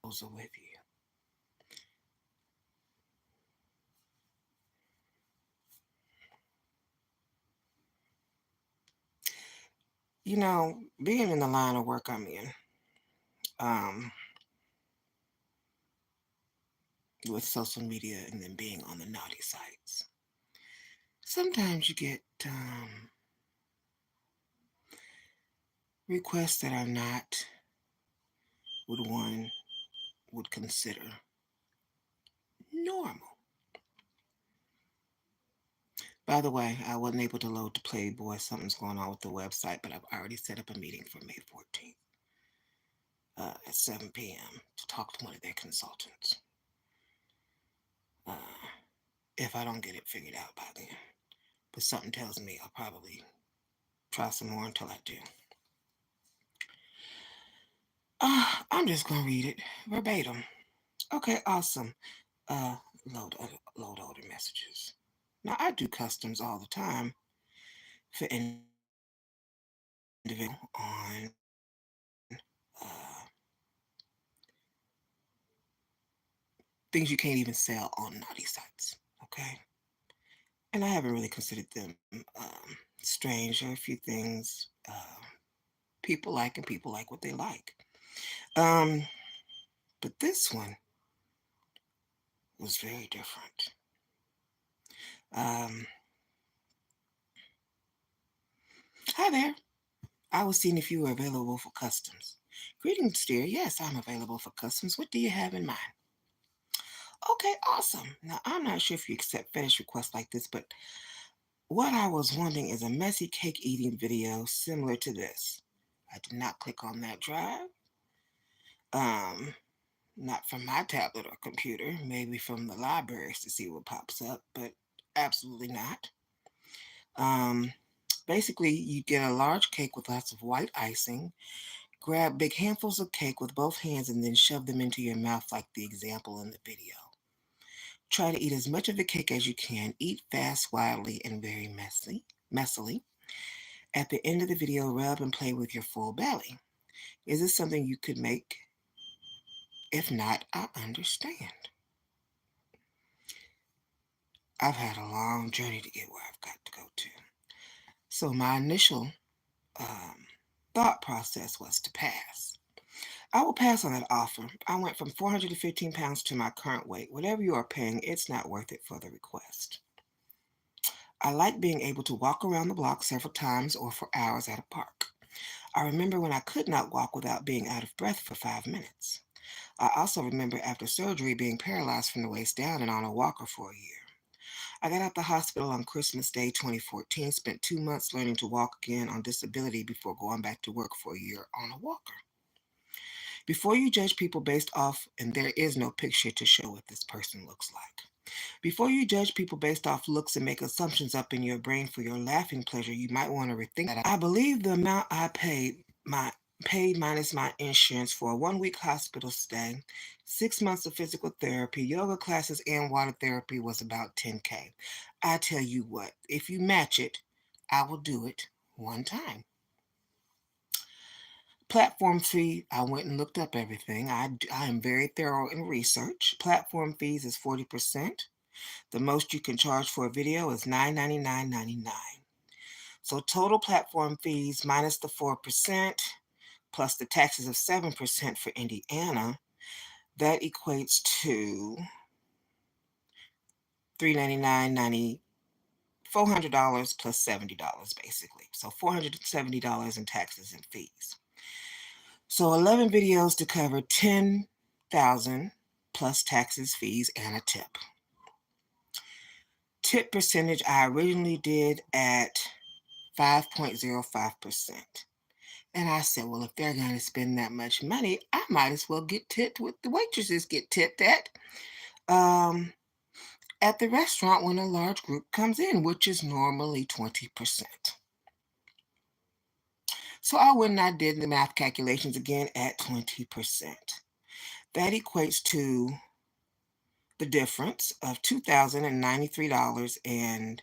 Those are with you. Being in the line of work I'm in, um, with social media and then being on the naughty sites, sometimes you get requests that are not what one would consider normal. By the way, I wasn't able to load the Playboy. Something's going on with the website, but I've already set up a meeting for May 14th at 7 p.m. to talk to one of their consultants. Uh, if I don't get it figured out by then. But something tells me I'll probably try some more until I do. I'm just going to read it verbatim. Okay, awesome. Uh, load older messages. Now, I do customs all the time for individual on things you can't even sell on naughty sites. Okay, and I haven't really considered them strange. There are a few things people like, and people like what they like. Um, but this one was very different. Um, Hi there. I was seeing if you were available for customs. Greetings, dear. Yes, I'm available for customs. What do you have in mind? Okay, awesome. Now, I'm not sure if you accept fetish requests like this, but what I was wanting is a messy cake eating video similar to this. I did not click on that drive. Um, Not from my tablet or computer, maybe from the libraries to see what pops up, but absolutely not. Um, Basically, you get a large cake with lots of white icing. Grab big handfuls of cake with both hands and then shove them into your mouth like the example in the video. Try to eat as much of the cake as you can. Eat fast, wildly, and very messily. At the end of the video, rub and play with your full belly. Is this something you could make? If not, I understand. I've had a long journey to get where I've got to go to. So my initial um, thought process was to pass. I will pass on that offer. I went from 415 pounds to my current weight. Whatever you are paying, it's not worth it for the request. I like being able to walk around the block several times or for hours at a park. I remember when I could not walk without being out of breath for 5 minutes. I also remember after surgery being paralyzed from the waist down and on a walker for a year. I got out the hospital on Christmas Day 2014, spent 2 months learning to walk again on disability before going back to work for a year on a walker. Before you judge people based off, and there is no picture to show what this person looks like. Before you judge people based off looks and make assumptions up in your brain for your laughing pleasure, you might want to rethink that. I believe the amount I paid minus my insurance for a 1 week hospital stay, 6 months of physical therapy, yoga classes, and water therapy was about 10K. I tell you what, if you match it, I will do it one time. Platform fee, I went and looked up everything. I am very thorough in research. Platform fees is 40%. The most you can charge for a video is $9.99.99. So total platform fees minus the 4% plus the taxes of 7% for Indiana, that equates to $399.90, $400 plus $70 basically. So $470 in taxes and fees. So 11 videos to cover 10,000 plus taxes, fees, and a tip. Tip percentage I originally did at 5.05%. And I said, well, if they're going to spend that much money, I might as well get tipped what the waitresses get tipped at the restaurant when a large group comes in, which is normally 20%. So I went and I did the math calculations again at 20%. That equates to the difference of $2,093 and,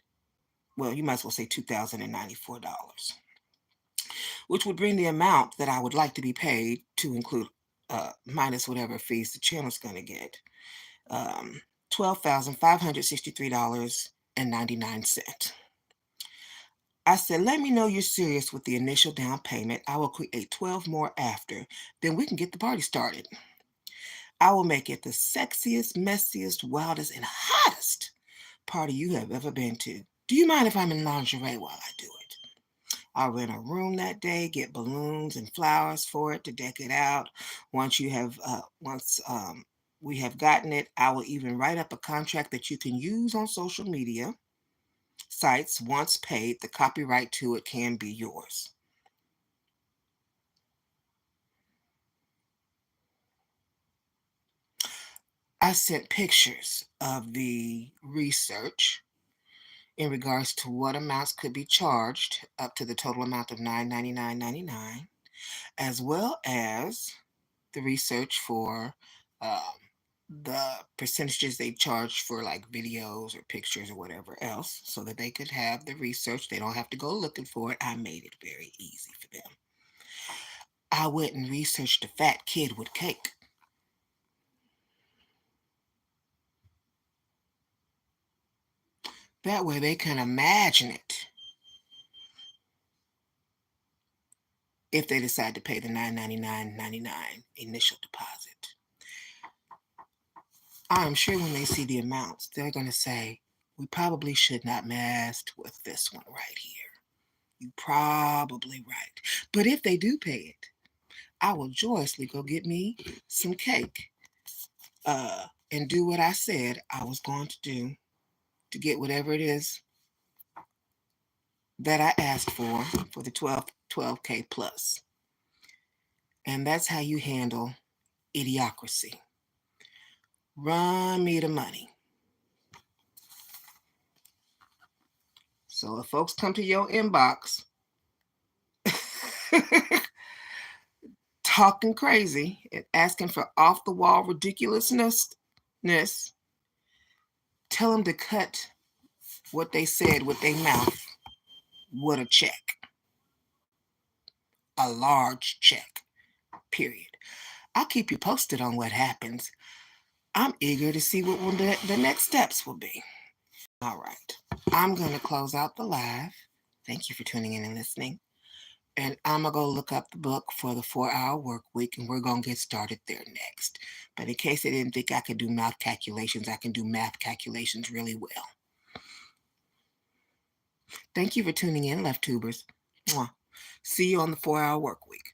well, you might as well say $2,094, which would bring the amount that I would like to be paid to include minus whatever fees the channel's going to get, $12,563.99. I said, let me know you're serious with the initial down payment. I will create 12 more after. Then we can get the party started. I will make it the sexiest, messiest, wildest, and hottest party you have ever been to. Do you mind if I'm in lingerie while I do it? I'll rent a room that day, get balloons and flowers for it to deck it out. Once we have gotten it, I will even write up a contract that you can use on social media sites. Once paid, the copyright to it can be yours. I sent pictures of the research in regards to what amounts could be charged up to the total amount of $999.99, as well as the research for um, the percentages they charge for like videos or pictures or whatever else, so that they could have the research. They don't have to go looking for it. I made it very easy for them. I went and researched a fat kid with cake. That way they can imagine it if they decide to pay the $999.99 initial deposit. I'm sure when they see the amounts, they're going to say, we probably should not mess with this one right here. You're probably right. But if they do pay it, I will joyously go get me some cake and do what I said I was going to do to get whatever it is that I asked for the 12K plus. And that's how you handle idiocracy. Run me the money. So if folks come to your inbox talking crazy and asking for off the wall ridiculousness, tell them to cut what they said with their mouth with a check, a large check, period. I'll keep you posted on what happens. I'm eager to see what the next steps will be. All right. I'm going to close out the live. Thank you for tuning in and listening. And I'm going to go look up the book for the 4-Hour Work Week, and we're going to get started there next. But in case they didn't think I could do math calculations, I can do math calculations really well. Thank you for tuning in, Left Tubers. Mwah. See you on the 4-Hour Work Week.